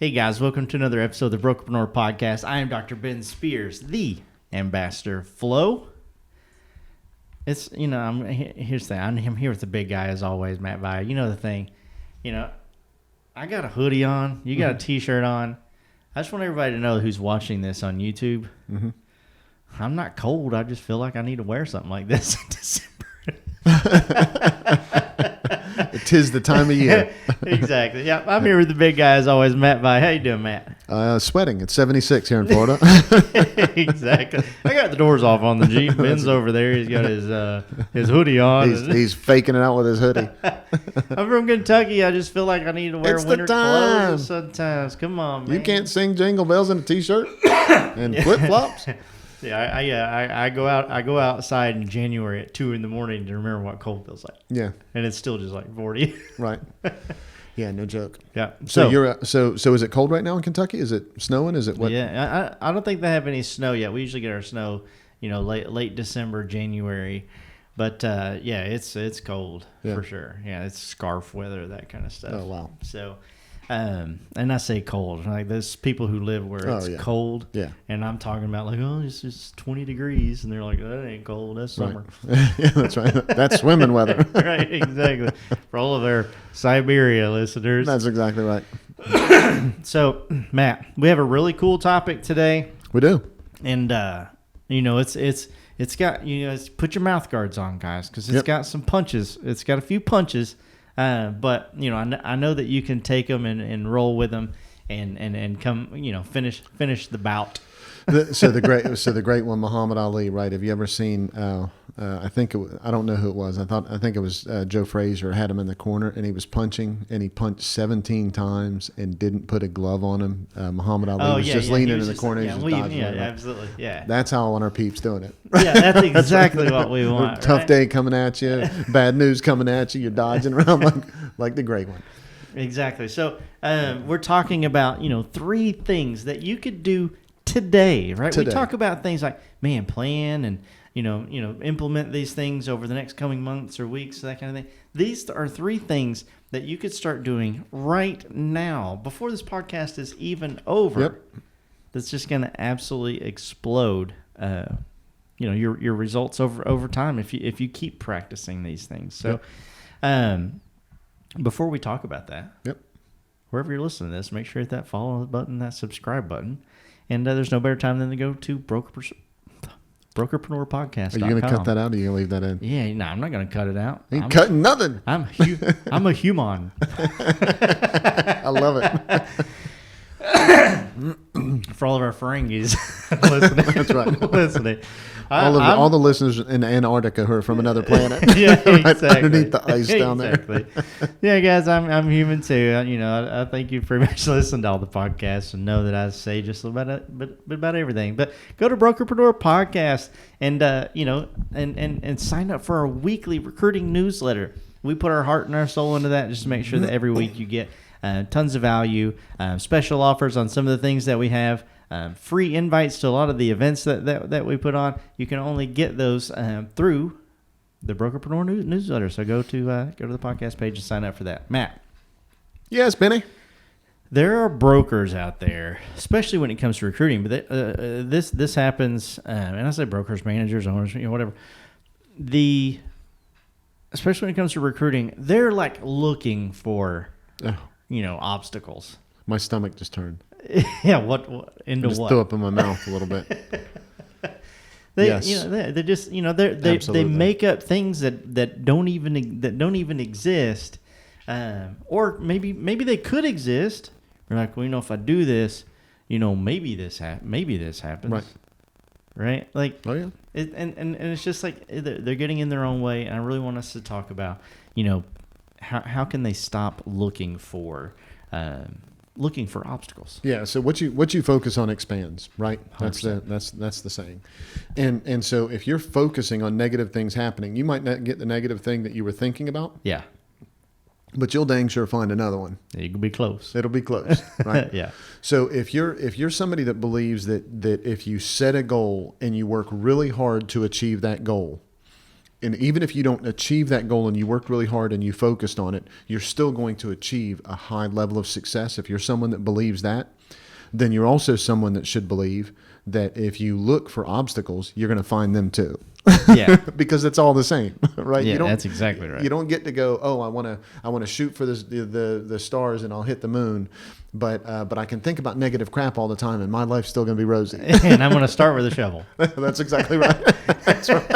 Hey guys, welcome to another episode of the Brokerpreneur Podcast. I am Dr. Ben Spears, the ambassador of Flow. It's, here's the thing. I'm here with the big guy as always, Matt Via. You know the thing, I got a hoodie on. You got a t-shirt on. I just want everybody to know who's watching this on YouTube. Mm-hmm. I'm not cold. I just feel like I need to wear something like this in December. Tis the time of year. Exactly. Yeah, I'm here with the big guy as always, Matt Via. How you doing, Matt? Sweating. It's 76 here in Florida. Exactly. I got the doors off on the Jeep. Ben's over there. He's got his hoodie on. He's faking it out with his hoodie. I'm from Kentucky. I just feel like I need to wear winter clothes sometimes. Come on, man. You can't sing Jingle Bells in a t-shirt and flip-flops? Yeah, I go outside in January at 2 a.m. to remember what cold feels like. Yeah, and it's still just like 40. Right. Yeah, no joke. Yeah. So you're so is it cold right now in Kentucky? Is it snowing? Is it what? Yeah, I don't think they have any snow yet. We usually get our snow, late December, January. But it's cold for sure. Yeah, it's scarf weather, that kind of stuff. Oh wow. So. And I say cold, like there's people who live where it's cold, and I'm talking about like, oh, it's just 20 degrees, and they're like, that ain't cold, that's summer. Right. Yeah, that's right. That's swimming weather. Right, exactly. For all of our Siberia listeners. That's exactly right. So, Matt, we have a really cool topic today. We do. And, it's got, put your mouth guards on, guys, because it's got some punches. It's got a few punches. But I know that you can take them and roll with them and come finish the bout. The great one, Muhammad Ali, right? Have you ever seen? I don't know who it was. I think it was Joe Frazier had him in the corner and he was punching and he punched 17 times and didn't put a glove on him. Muhammad Ali was just leaning in the corner. Absolutely, yeah. That's how I want our peeps doing it. Yeah, that's exactly what we want. Tough day coming at you, bad news coming at you. You're dodging around like the great one. Exactly. So we're talking about 3 things that you could do today, right? We talk about things like, plan and implement these things over the next coming months or weeks, that kind of thing. These are 3 things that you could start doing right now before this podcast is even over. Yep. That's just going to absolutely explode. Your results over time if you keep practicing these things. So, before we talk about that, wherever you're listening to this, make sure you hit that follow button, that subscribe button. And there's no better time than to go to brokerpreneurpodcast.com. Are you going to cut that out or are you going to leave that in? Yeah, no, I'm not going to cut it out. Ain't cutting nothing. I'm a human. I love it. For all of our Ferengis listening. That's right. Listening. All the listeners in Antarctica who are from another planet. Yeah, exactly. Underneath the ice down there. Yeah, guys, I'm human too. I think you pretty much listen to all the podcasts and know that I say just about everything. But go to Brokerpreneur Podcast and sign up for our weekly recruiting newsletter. We put our heart and our soul into that just to make sure that every week you get tons of value, special offers on some of the things that we have. Free invites to a lot of the events that we put on. You can only get those through the Brokerpreneur newsletter. So go to the podcast page and sign up for that. Matt. Yes, Benny. There are brokers out there, especially when it comes to recruiting. But this happens, and I say brokers, managers, owners, whatever. Especially when it comes to recruiting, they're like looking for obstacles. My stomach just turned. Yeah, what into just what? Threw up in my mouth a little bit. They make up things that don't even exist, or maybe they could exist. They're like, well, if I do this, maybe this happens, right? Like, oh yeah, and it's just like they're getting in their own way. And I really want us to talk about, how can they stop looking for obstacles. Yeah. So what you focus on expands, right? 100%. That's the saying. And so if you're focusing on negative things happening, you might not get the negative thing that you were thinking about. Yeah. But you'll dang sure find another one. It'll be close. It'll be close, right? Yeah. So if you're somebody that believes that if you set a goal and you work really hard to achieve that goal, And even if you don't achieve that goal and you worked really hard and you focused on it, you're still going to achieve a high level of success. If you're someone that believes that, then you're also someone that should believe that if you look for obstacles, you're going to find them too. Yeah. Because it's all the same, right? Yeah, that's exactly right. You don't get to go, oh, I want to shoot for the stars and I'll hit the moon, but I can think about negative crap all the time and my life's still going to be rosy. And I'm going to start with a shovel. That's exactly right. That's right.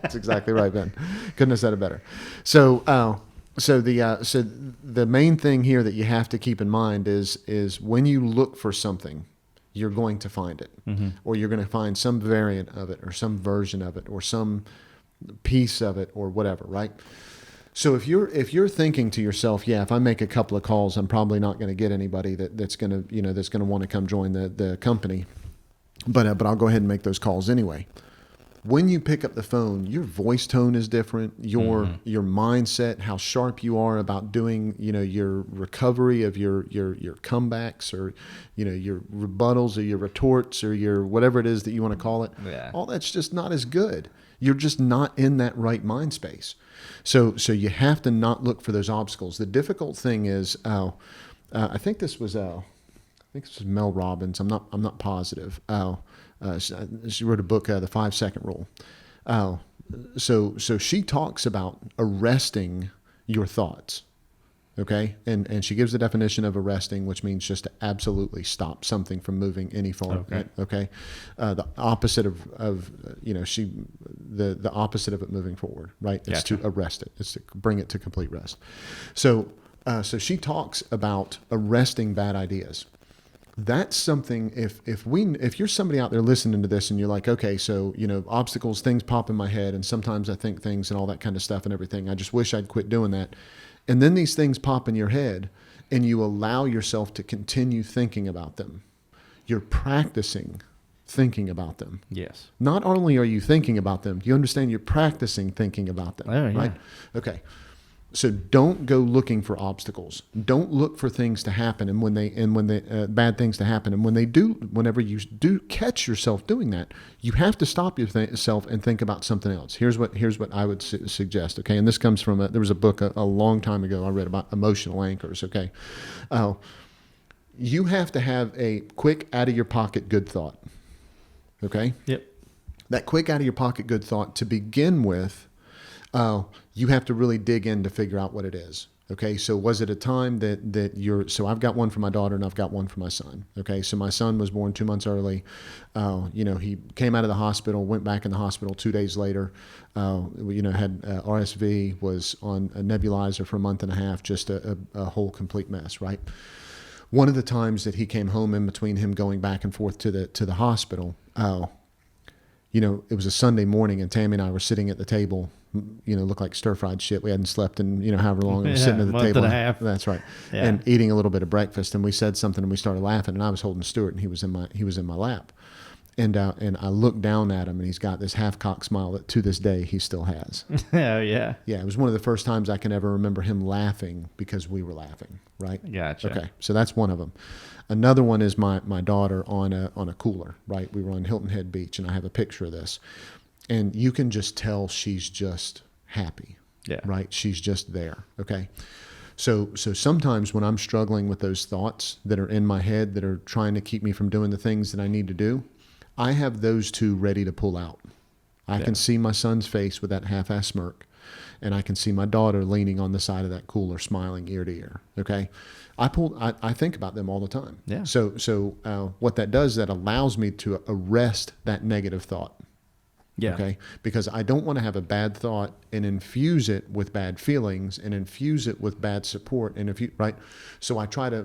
That's exactly right, Ben. Couldn't have said it better. So the main thing here that you have to keep in mind is when you look for something, you're going to find it, or you're going to find some variant of it, or some version of it, or some piece of it, or whatever, right? So if you're thinking to yourself, yeah, if I make a couple of calls, I'm probably not going to get anybody that's going to want to come join the company, but I'll go ahead and make those calls anyway. When you pick up the phone, your voice tone is different. Your mindset, how sharp you are about doing, your recovery of your comebacks, or your rebuttals, or your retorts, or your whatever it is that you want to call it. Yeah. All that's just not as good. You're just not in that right mind space. So you have to not look for those obstacles. The difficult thing is, I think this was Mel Robbins. I'm not positive. She wrote a book, The 5-Second Rule. So she talks about arresting your thoughts. Okay. And she gives the definition of arresting, which means just to absolutely stop something from moving any forward. Okay. The opposite of the opposite of it moving forward, right? It's Gotcha. to arrest it. It's to bring it to complete rest. So she talks about arresting bad ideas. That's something, if you're somebody out there listening to this and you're like, okay, so, obstacles, things pop in my head and sometimes I think things and all that kind of stuff and everything. I just wish I'd quit doing that. And then these things pop in your head and you allow yourself to continue thinking about them. You're practicing thinking about them. Yes. Not only are you thinking about them, you understand you're practicing thinking about them, Oh, yeah. right? Okay. So don't go looking for obstacles. Don't look for things to happen, and when bad things to happen, and whenever you do catch yourself doing that, you have to stop yourself and think about something else. Here's what I would suggest. Okay, and this comes from there was a book a long time ago I read about emotional anchors. Okay, you have to have a quick out of your pocket good thought. Okay. Yep. That quick out of your pocket good thought to begin with. You have to really dig in to figure out what it is. Okay. So was it a time so I've got one for my daughter and I've got one for my son. Okay. So my son was born 2 months early. He came out of the hospital, went back in the hospital 2 days later, had RSV, was on a nebulizer for a month and a half, just a whole complete mess. Right. One of the times that he came home in between him going back and forth to the hospital, it was a Sunday morning and Tammy and I were sitting at the table, looked like stir-fried shit. We hadn't slept in, however long we were sitting at the month table. and a half. That's right. Yeah. And eating a little bit of breakfast. And we said something and we started laughing and I was holding Stuart and he was in my lap. And I looked down at him and he's got this half-cocked smile that to this day he still has. Oh, yeah. Yeah, it was one of the first times I can ever remember him laughing because we were laughing, right? Gotcha. Okay, so that's one of them. Another one is my daughter on a cooler, right? We were on Hilton Head Beach and I have a picture of this. And you can just tell she's just happy, Yeah. right? She's just there, okay? So sometimes when I'm struggling with those thoughts that are in my head that are trying to keep me from doing the things that I need to do, I have those two ready to pull out. I can see my son's face with that half-ass smirk, and I can see my daughter leaning on the side of that cooler, smiling ear to ear. Okay, I think about them all the time. Yeah. So what that does, that allows me to arrest that negative thought. Yeah. Okay. Because I don't want to have a bad thought and infuse it with bad feelings and infuse it with bad support. And right. So I try to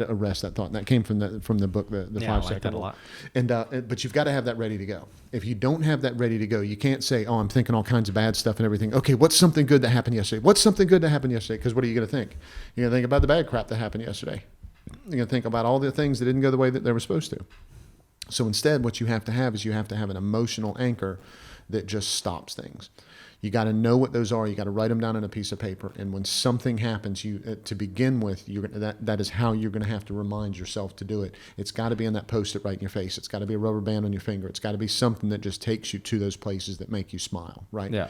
arrest that thought. And that came from the book, the 5-Second I like that a Rule. lot. And, but you've got to have that ready to go. If you don't have that ready to go, you can't say, oh, I'm thinking all kinds of bad stuff and everything. Okay. What's something good that happened yesterday? What's something good that happened yesterday? Because what are you going to think? You're going to think about the bad crap that happened yesterday. You're going to think about all the things that didn't go the way that they were supposed to. So instead, what you have to have is you have to have an emotional anchor that just stops things. You got to know what those are. You got to write them down on a piece of paper. And when something happens, to begin with, that is how you're going to have to remind yourself to do it. It's got to be on that Post-it right in your face. It's got to be a rubber band on your finger. It's got to be something that just takes you to those places that make you smile, right? Yeah.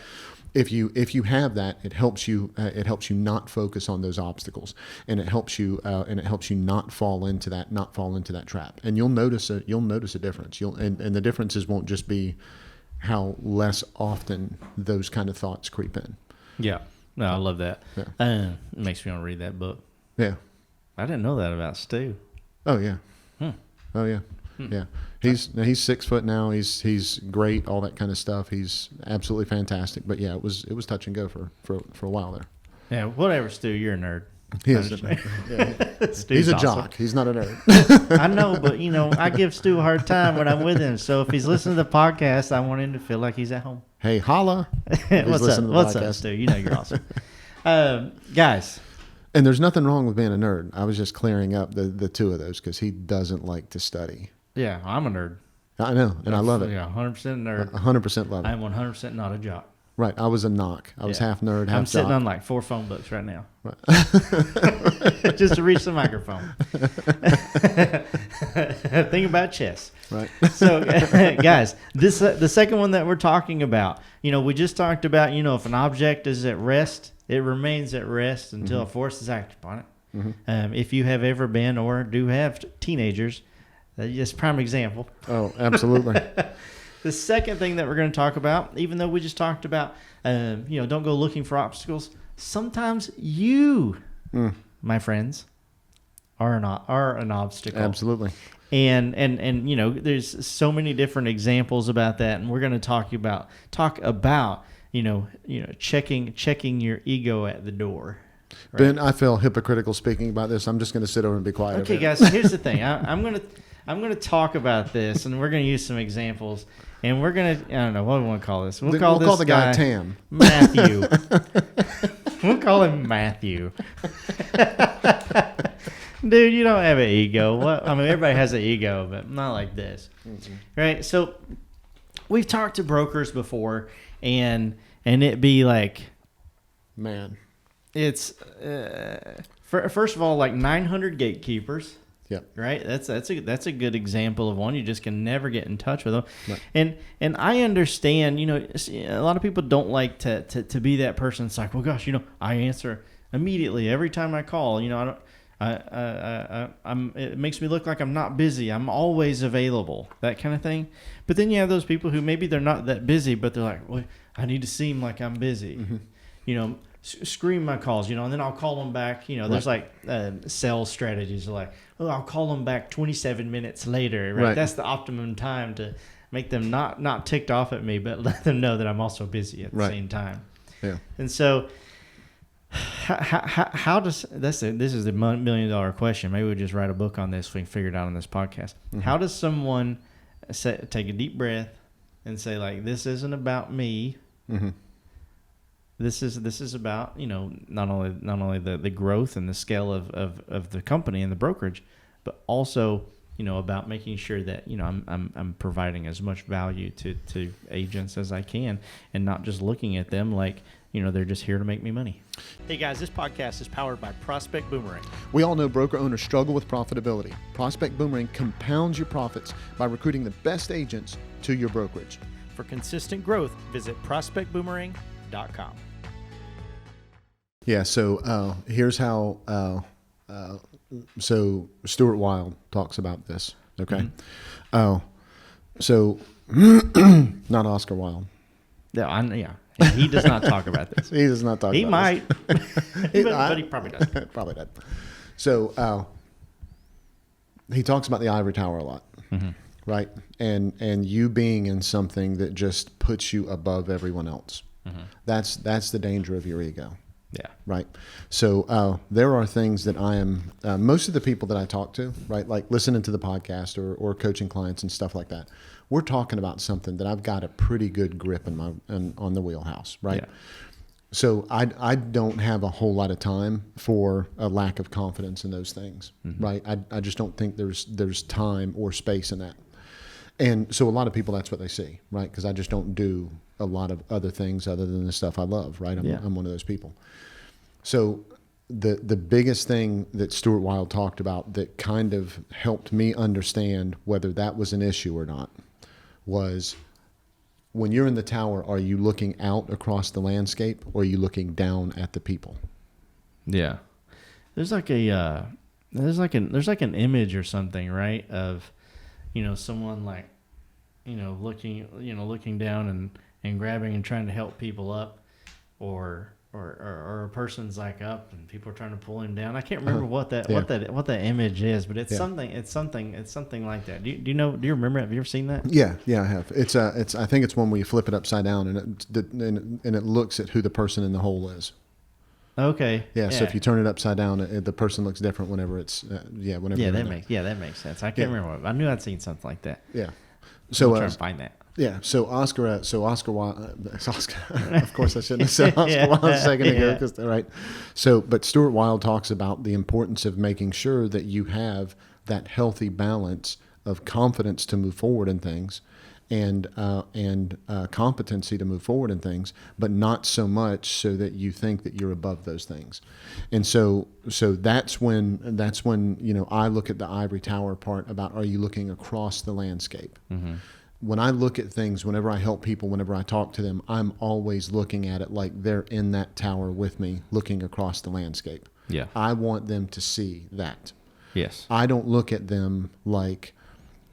If you have that, it helps you not focus on those obstacles, and it helps you not fall into that trap. And you'll notice a difference. And the differences won't just be how less often those kind of thoughts creep in. Yeah. No, I love that. Yeah. It makes me want to read that book. Yeah. I didn't know that about Stu. Oh yeah. Oh yeah. Hmm. Yeah. He's 6 foot now. He's great. All that kind of stuff. He's absolutely fantastic. But yeah, it was touch and go for a while there. Yeah. Whatever, Stu. You're a nerd. He is. He's a awesome. jock. He's not a nerd. I know, but I give Stu a hard time when I'm with him. So if he's listening to the podcast, I want him to feel like he's at home. Hey, holla. What's up, Stu? You know you're awesome. Guys. And there's nothing wrong with being a nerd. I was just clearing up the two of those because he doesn't like to study. Yeah, I'm a nerd. I know, and I love it. Yeah, 100% nerd. 100% love it. I'm 100% not a jock. Right. I was a knock. I was half nerd, half jock. I'm sitting on like 4 phone books right now. Right. Just to reach the microphone. Think about chess. Right. So, guys, the second one that we're talking about, we just talked about, if an object is at rest, it remains at rest until a force is acted upon it. Mm-hmm. If you have ever been or do have teenagers, that's a prime example. Oh, absolutely. The second thing that we're going to talk about, even though we just talked about, don't go looking for obstacles. Sometimes you, my friends, are an obstacle. Absolutely. And there's so many different examples about that, and we're going to talk about checking your ego at the door. Right? Ben, I feel hypocritical speaking about this. I'm just going to sit over and be quiet. Okay, guys. Here's the thing. I'm going to talk about this, and we're going to use some examples, and we're going to, I don't know, what do we want to call this? We'll call the guy Tam. Matthew. We'll call him Matthew. Dude, you don't have an ego. Everybody has an ego, but not like this. Mm-hmm. Right? So we've talked to brokers before, and it be like, man, it's, first of all, like 900 gatekeepers. Yep. Right. That's a good example of one. You just can never get in touch with them. Right. And I understand. A lot of people don't like to be that person. It's like, well, gosh, I answer immediately every time I call. It makes me look like I'm not busy. I'm always available. That kind of thing. But then you have those people who maybe they're not that busy, but they're like, well, I need to seem like I'm busy. Mm-hmm. Screen my calls, and then I'll call them back. There's like sales strategies like, oh, I'll call them back 27 minutes later. Right? That's the optimum time to make them not ticked off at me, but let them know that I'm also busy at the same time. Yeah. And so, how does this is the $1 million question? Maybe we'll just write a book on this. We can figure it out on this podcast. Mm-hmm. How does someone take a deep breath and say, like, this isn't about me? Mm-hmm. This is about not only the growth and the scale of the company and the brokerage, but also about making sure that I'm providing as much value to agents as I can, and not just looking at them like they're just here to make me money. Hey guys, this podcast is powered by Prospect Boomerang. We all know broker owners struggle with profitability. Prospect Boomerang compounds your profits by recruiting the best agents to your brokerage. For consistent growth, visit prospectboomerang.com. Yeah, so here's how. So Stuart Wilde talks about this. Okay, so not Oscar Wilde. Yeah, he does not talk about this. He does not talk. He about might, this. but he probably does. Probably does. So he talks about the ivory tower a lot, right? And you being in something that just puts you above everyone else. Mm-hmm. That's the danger of your ego. Yeah. Right. So there are things that I am, most of the people that I talk to, right, like listening to the podcast or coaching clients and stuff like that, we're talking about something that I've got a pretty good grip on the wheelhouse, right? Yeah. So I don't have a whole lot of time for a lack of confidence in those things, right? I just don't think there's time or space in that. And so a lot of people, that's what they see, right? Because I just don't do a lot of other things other than the stuff I love, right? I'm one of those people. So the biggest thing that Stuart Wilde talked about that kind of helped me understand whether that was an issue or not was, when you're in the tower, are you looking out across the landscape or are you looking down at the people? Yeah. There's like an image or something, right? Of, someone like, looking down and grabbing and trying to help people up, or a person's like up and people are trying to pull him down. I can't remember what that image is, but it's something like that. Do you remember? Have you ever seen that? Yeah, I have. I think it's one where you flip it upside down and it looks at who the person in the hole is. Okay. Yeah. So if you turn it upside down, the person looks different whenever it's whenever. Yeah, that makes sense. I can't remember. I knew I'd seen something like that. Yeah. So I'm trying to find that. Yeah. So Oscar Wilde. Of course, I shouldn't have said Oscar Wilde a second ago, right. So, but Stuart Wilde talks about the importance of making sure that you have that healthy balance of confidence to move forward in things, and competency to move forward in things, but not so much so that you think that you're above those things. And so that's when I look at the ivory tower part about, are you looking across the landscape? Mm-hmm. When I look at things, whenever I help people, whenever I talk to them, I'm always looking at it like they're in that tower with me, looking across the landscape. Yeah. I want them to see that. Yes. I don't look at them like,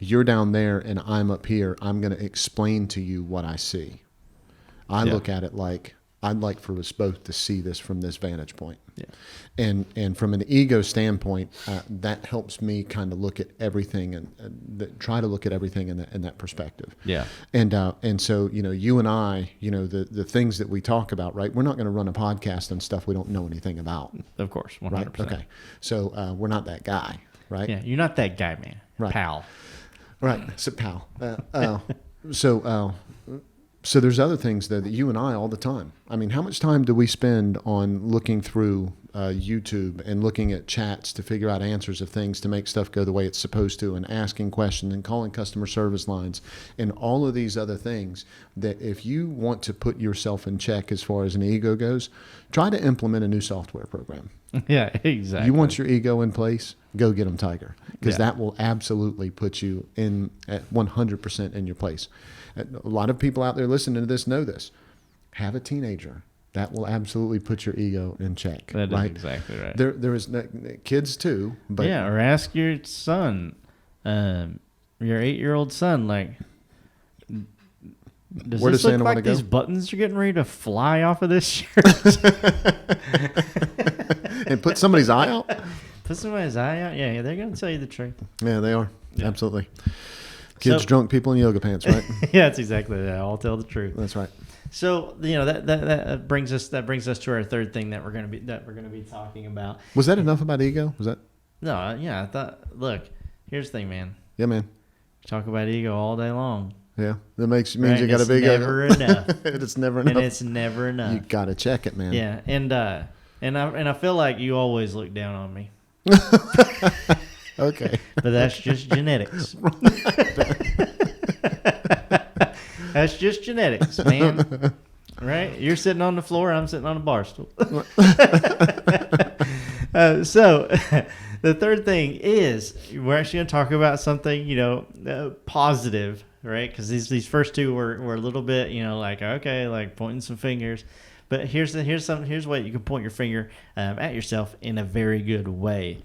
you're down there and I'm up here, I'm going to explain to you what I see. I look at it like, I'd like for us both to see this from this vantage point. Yeah. And from an ego standpoint, that helps me kind of look at everything and try to look at everything in that perspective. Yeah. And so, you and I, the things that we talk about, right? We're not going to run a podcast on stuff we don't know anything about. Of course. 100%. Right? Okay. So we're not that guy, right? Yeah. You're not that guy, man. Right. Pal. Right. So pal. So there's other things though that you and I all the time. I mean, how much time do we spend on looking through YouTube and looking at chats to figure out answers of things to make stuff go the way it's supposed to, and asking questions and calling customer service lines and all of these other things that, if you want to put yourself in check as far as an ego goes, try to implement a new software program. Yeah, exactly. You want your ego in place? Go get them, Tiger, because that will absolutely put you in at 100% in your place. A lot of people out there listening to this know this. Have a teenager. That will absolutely put your ego in check. That right? is exactly right. There is kids too, but or ask your son, your 8-year-old son, like, does where this does look Santa like these go? buttons are getting ready to fly off of this shirt? And put somebody's eye out. Put somebody's eye out. Yeah, they're gonna tell you the truth. Yeah, they are. Yeah. Absolutely. Kids, drunk people in yoga pants, right? Yeah, that's exactly that. I'll tell the truth. That's right. So that brings us to our third thing that we're gonna be talking about. Was that enough about ego? Was that? No, yeah. I thought. Look, here's the thing, man. Yeah, man. Talk about ego all day long. Yeah, that means you got a big ego. Never enough. It's never enough. And it's never enough. You got to check it, man. Yeah, and I feel like you always look down on me. Okay. But that's just genetics. That's just genetics, man. Right? You're sitting on the floor, I'm sitting on a bar stool. So the third thing is, we're actually going to talk about something, positive, right? Because these first two were a little bit, like pointing some fingers. But here's what you can point your finger at yourself in a very good way.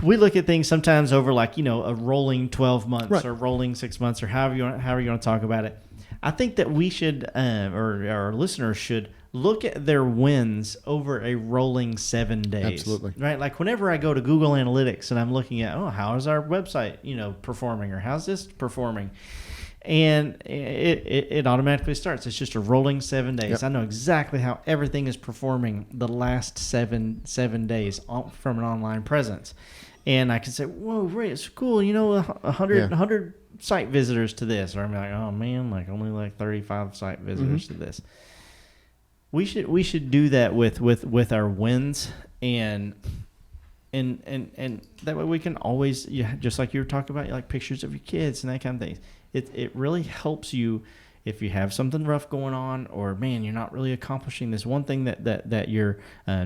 We look at things sometimes over a rolling 12 months, right, or rolling 6 months, or however you want to talk about it. I think that we should, or our listeners should, look at their wins over a rolling 7 days. Absolutely. Right? Like whenever I go to Google Analytics and I'm looking at, how is our website, performing, or how's this performing? And it automatically starts. It's just a rolling 7 days. Yep. I know exactly how everything is performing the last seven days from an online presence. And I can say, whoa, Ray, it's cool. 100 site visitors to this. Or I'm like, oh, man, only 35 site visitors to this. We should do that with our wins. And that way we can always, just like you were talking about, like pictures of your kids and that kind of thing. It really helps you. if you have something rough going on, or man, you're not really accomplishing this one thing that you're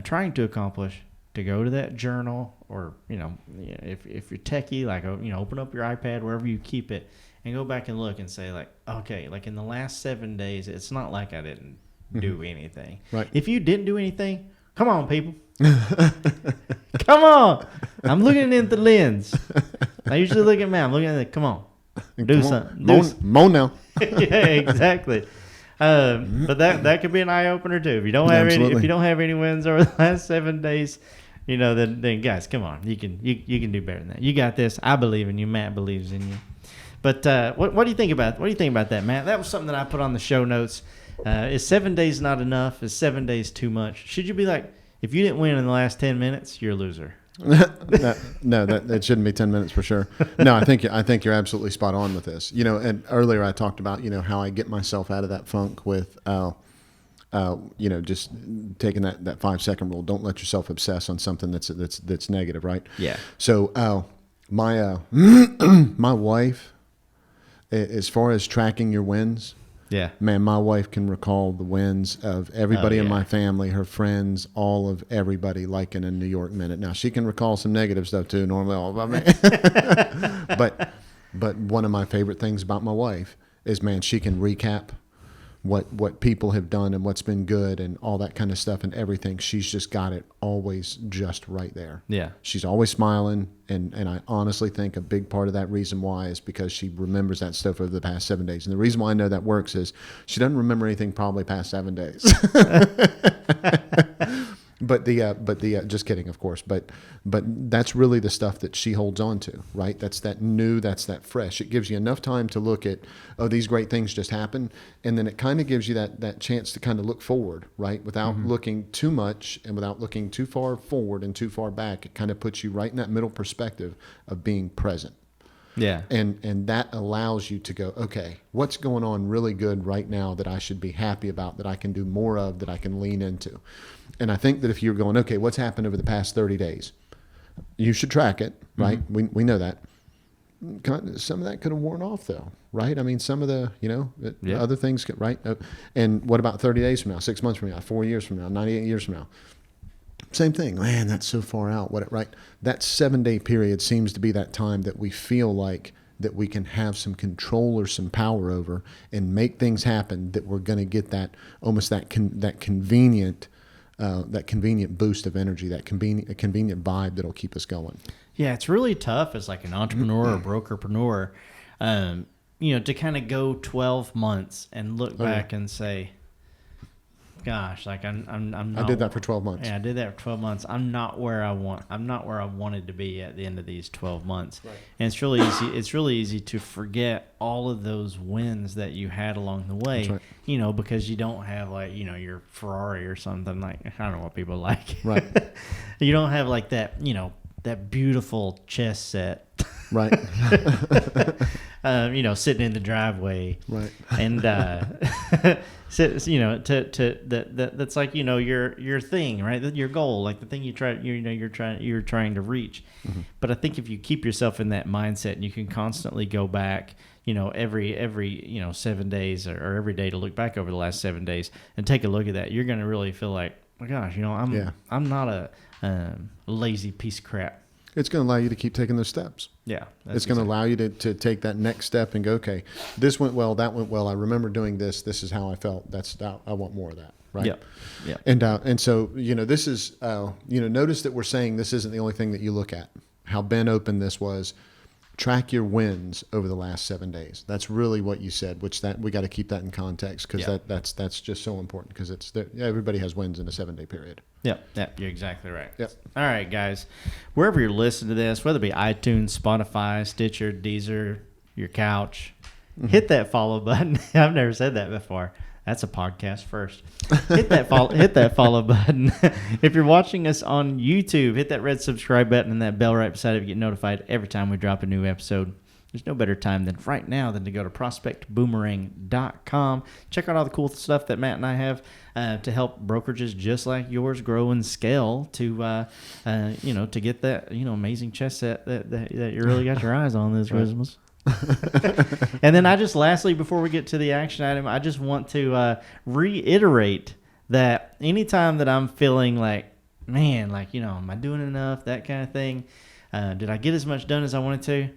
trying to accomplish, to go to that journal, or if you're techie, like open up your iPad, wherever you keep it, and go back and look and say, like, okay, like in the last 7 days, it's not like I didn't do anything. Right. If you didn't do anything, come on, people. Come on. I'm looking in the lens. I usually look at me. I'm looking at it. Come on. Do something. Moan now. Yeah, exactly. But that could be an eye opener too. If you don't have any wins over the last 7 days, then guys, come on. You can do better than that. You got this. I believe in you. Matt believes in you. But what do you think about that, Matt? That was something that I put on the show notes. Is 7 days not enough? Is 7 days too much? Should you be like, if you didn't win in the last 10 minutes, you're a loser? No, that shouldn't be 10 minutes for sure. No, I think you're absolutely spot on with this. And earlier I talked about how I get myself out of that funk with just taking that 5-second rule. Don't let yourself obsess on something that's negative, right? Yeah. So my my wife, as far as tracking your wins. Yeah. Man, my wife can recall the wins of everybody in my family, her friends, all of everybody, like in a New York minute. Now, she can recall some negative stuff too, normally all about me. But one of my favorite things about my wife is, man, she can recap what people have done and what's been good and all that kind of stuff and everything. She's just got it always just right there. Yeah. She's always smiling, and I honestly think a big part of that reason why is because she remembers that stuff over the past 7 days. And the reason why I know that works is she doesn't remember anything probably past 7 days. But just kidding, of course. But that's really the stuff that she holds on to, right? That's that new, that's that fresh. It gives you enough time to look at, these great things just happened, and then it kind of gives you that chance to kind of look forward, right? Without looking too much and without looking too far forward and too far back. It kind of puts you right in that middle perspective of being present. Yeah. And that allows you to go, okay, what's going on really good right now that I should be happy about, that I can do more of, that I can lean into. And I think that if you're going, okay, what's happened over the past 30 days? You should track it, right? We know that. Some of that could have worn off though, right? I mean, some of the, other things, right? And what about 30 days from now, 6 months from now, 4 years from now, 98 years from now? Same thing. Man, that's so far out. Right? That 7 day period seems to be that time that we feel like that we can have some control or some power over and make things happen, that we're going to get that almost that convenient boost of energy, that convenient vibe that'll keep us going. Yeah, it's really tough as like an entrepreneur or brokerpreneur, to kind of go 12 months and look back and say, gosh, like I'm not, I did that for 12 months. Yeah, I did that for 12 months. I'm not where I wanted to be at the end of these 12 months. Right. And it's really easy. It's really easy to forget all of those wins that you had along the way. That's right. Because you don't have like, your Ferrari or something, like, I don't know what people like. Right. You don't have like that, that beautiful chess set. Right. Sitting in the driveway. Right. And that's like, your thing, right? Your goal, like the thing you're trying to reach. Mm-hmm. But I think if you keep yourself in that mindset, and you can constantly go back, every 7 days or every day to look back over the last 7 days and take a look at that, you're going to really feel like, oh my gosh, I'm not a lazy piece of crap. It's going to allow you to keep taking those steps. Yeah. It's going to allow you to take that next step and go, okay, this went well, that went well. I remember doing this. This is how I felt. I want more of that. Right. Yep. Yeah. And so, this is, notice that we're saying this isn't the only thing that you look at. How Ben opened this was track your wins over the last 7 days. That's really what you said, which that we got to keep that in context, because that's just so important, because everybody has wins in a 7 day period. Yep, you're exactly right. Yep. All right, guys. Wherever you're listening to this, whether it be iTunes, Spotify, Stitcher, Deezer, your couch, hit that follow button. I've never said that before. That's a podcast first. Hit that follow button. If you're watching us on YouTube, hit that red subscribe button and that bell right beside it to get notified every time we drop a new episode. There's no better time than right now than to go to prospectboomerang.com. Check out all the cool stuff that Matt and I have to help brokerages just like yours grow and scale to get that amazing chess set that you really got your eyes on this Christmas. And then lastly, before we get to the action item, I just want to reiterate that anytime that I'm feeling like, man, like, am I doing enough? That kind of thing. Did I get as much done as I wanted to?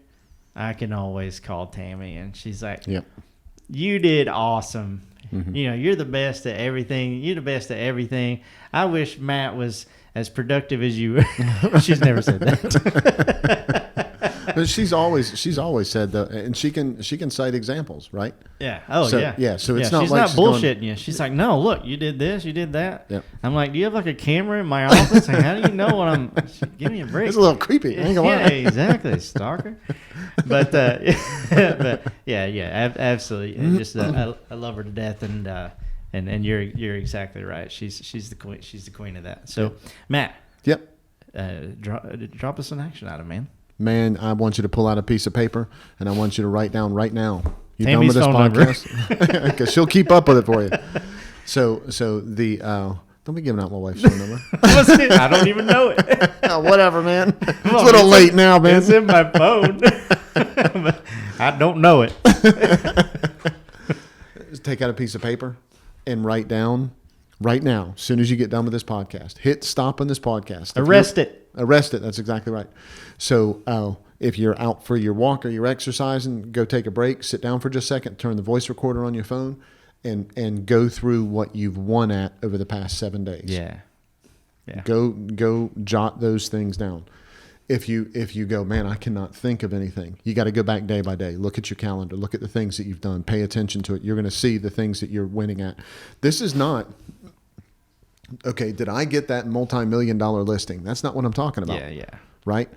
I can always call Tammy, and she's like, Yep. You did awesome. Mm-hmm. You're the best at everything. You're the best at everything. I wish Matt was as productive as you. She's never said that. But she's always said that, and she can cite examples, right? Yeah. Oh, so, yeah. Yeah. So it's not she's like not bullshitting you. She's like, no, look, you did this, you did that. Yep. I'm like, do you have like a camera in my office? Like, how do you know what I'm? Give me a break. It's a little creepy. I ain't gonna lie. Yeah, exactly, stalker. But absolutely. Just I love her to death, and you're exactly right. She's the queen. She's the queen of that. So, Matt. Yep. Drop us an action item, man. Man, I want you to pull out a piece of paper, and I want you to write down right now. You Tammy's done with this phone podcast? Because she'll keep up with it for you. So the don't be giving out my wife's phone number. I don't even know it. Whatever, man. It's a little late now, man. It's in my phone. I don't know it. Just take out a piece of paper and write down right now, as soon as you get done with this podcast. Hit stop on this podcast. Arrest it. Arrest it. That's exactly right. So if you're out for your walk or you're exercising, go take a break, sit down for just a second, turn the voice recorder on your phone, and go through what you've won at over the past 7 days. Yeah. Go jot those things down. If you go, man, I cannot think of anything, you got to go back day by day. Look at your calendar. Look at the things that you've done. Pay attention to it. You're going to see the things that you're winning at. This is not, okay, did I get that multi-million-dollar listing? That's not what I'm talking about. Yeah. Right?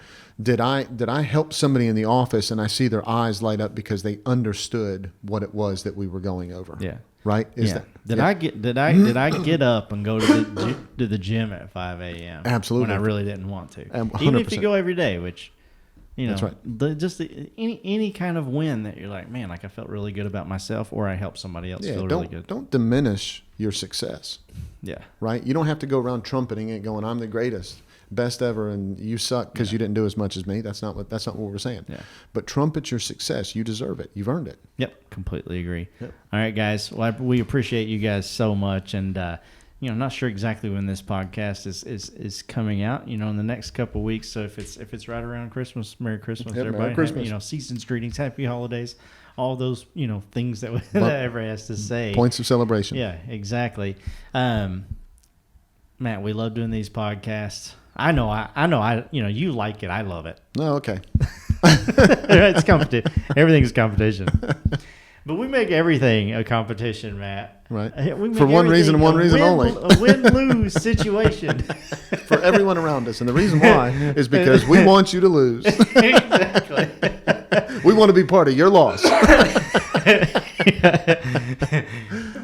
Did I help somebody in the office and I see their eyes light up because they understood what it was that we were going over? Yeah. Right? Did I get up and go to the gym at 5 a.m. Absolutely. when I really didn't want to? 100%. Even if you go every day, which that's right. Any kind of win that you're like, man, like I felt really good about myself, or I helped somebody else feel really good. Don't diminish your success. Yeah. Right? You don't have to go around trumpeting it, going, I'm the greatest, best ever, and you suck because you didn't do as much as me. That's not what we're saying. Yeah. But trumpet your success. You deserve it. You've earned it. Yep. Completely agree. Yep. All right, guys. Well, we appreciate you guys so much, and not sure exactly when this podcast is coming out. In the next couple of weeks. So if it's right around Christmas, Merry Christmas, everybody. Merry Christmas. Season's greetings, Happy Holidays, all those things that everybody has to say. Points of celebration. Yeah, exactly. Matt, we love doing these podcasts. I know. You like it. I love it. Oh, okay. It's competition. Everything's competition. But we make everything a competition, Matt. Right. For one reason and one reason only. A win-lose situation. For everyone around us. And the reason why is because we want you to lose. Exactly. We want to be part of your loss.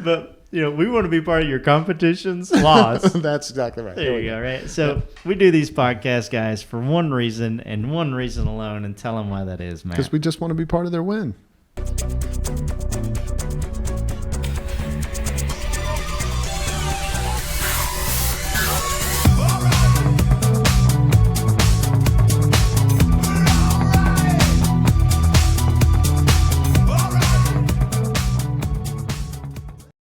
But, we want to be part of your competition's loss. That's exactly right. There you go, right? So we do these podcasts, guys, for one reason and one reason alone, and tell them why that is, Matt. Because we just want to be part of their win.